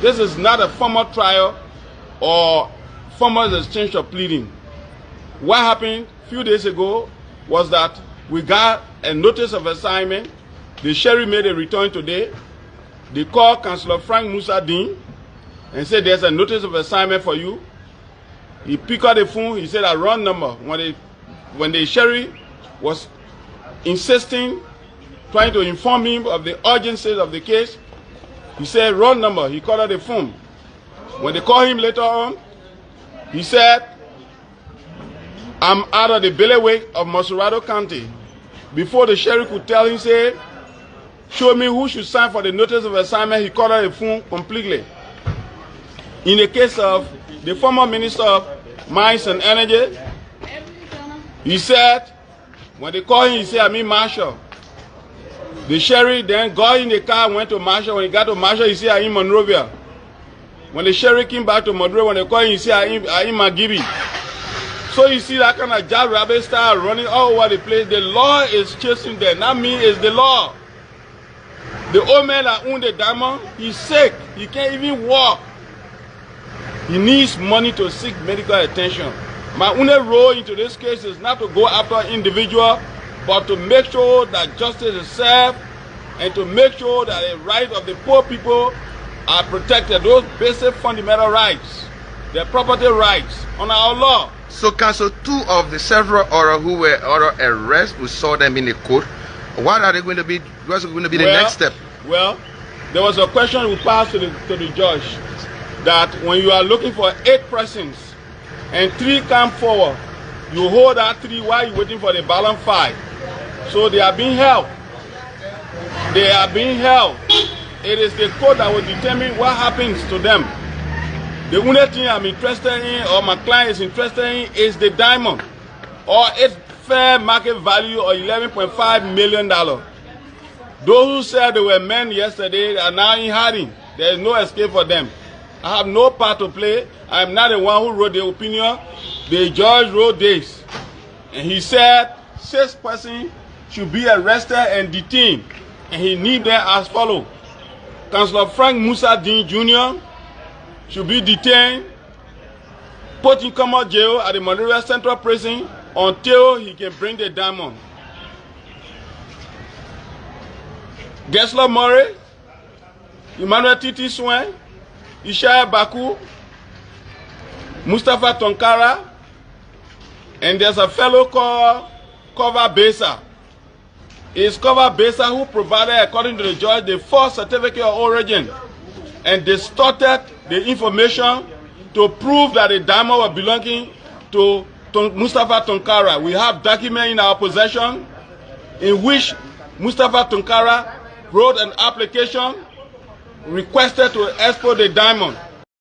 This is not a formal trial or formal exchange of pleading. What happened a few days ago was that we got a notice of assignment. The sheriff made a return today. They called Councillor Frank Musa Dean and said there's a notice of assignment for you. He picked up the phone. He said a wrong number. When the sheriff was insisting, trying to inform him of the urgency of the case, he said wrong number. He called out the phone. When they called him later on, he said, I'm out of the bailiwick of Mosurado County. Before the sheriff could tell him, say, show me who should sign for the notice of assignment, he called out the phone completely. In the case of the former Minister of Mines and Energy, he said, when they called him, he said, I'm in Marshall. The sheriff then got in the car and went to Marshall. When he got to Marshall, he said, I'm in Monrovia. When the sheriff came back to Monrovia, when they called him, he said, I'm in Magibi. So you see that kind of jackrabbit style running all over the place. The law is chasing them. Not me, it's the law. The old man that owned the diamond, he's sick. He can't even walk. He needs money to seek medical attention. My only role into this case is not to go after an individual, but to make sure that justice is served and to make sure that the rights of the poor people are protected. Those basic fundamental rights, their property rights under our law. So, Council, 2 of the several others who were under arrest, we saw them in the court. What are they going to be? What's going to be the next step? Well, there was a question we passed to the judge that when you are looking for 8 persons and 3 come forward, you hold that 3 while you're waiting for the balance 5. So they are being held. They are being held. It is the court that will determine what happens to them. The only thing I'm interested in, or my client is interested in, is the diamond, or its fair market value of $11.5 million. Those who said they were men yesterday are now in hiding. There is no escape for them. I have no part to play. I am not the one who wrote the opinion. The judge wrote this. And he said 6 persons should be arrested and detained. And he named them as follows. Councillor Frank Musa Dean Jr. should be detained, put in common jail at the Monrovia Central Prison until he can bring the diamond. Gessler Murray, Emmanuel Titi Swen, Ishaya Baku, Mustafa Tonkara, and there's a fellow called Cover Besa. It's Cover Besa who provided, according to the judge, the false certificate of origin and distorted the information to prove that the diamond was belonging to Mustafa Tonkara. We have documents in our possession in which Mustafa Tonkara wrote an application, requested to export the diamond.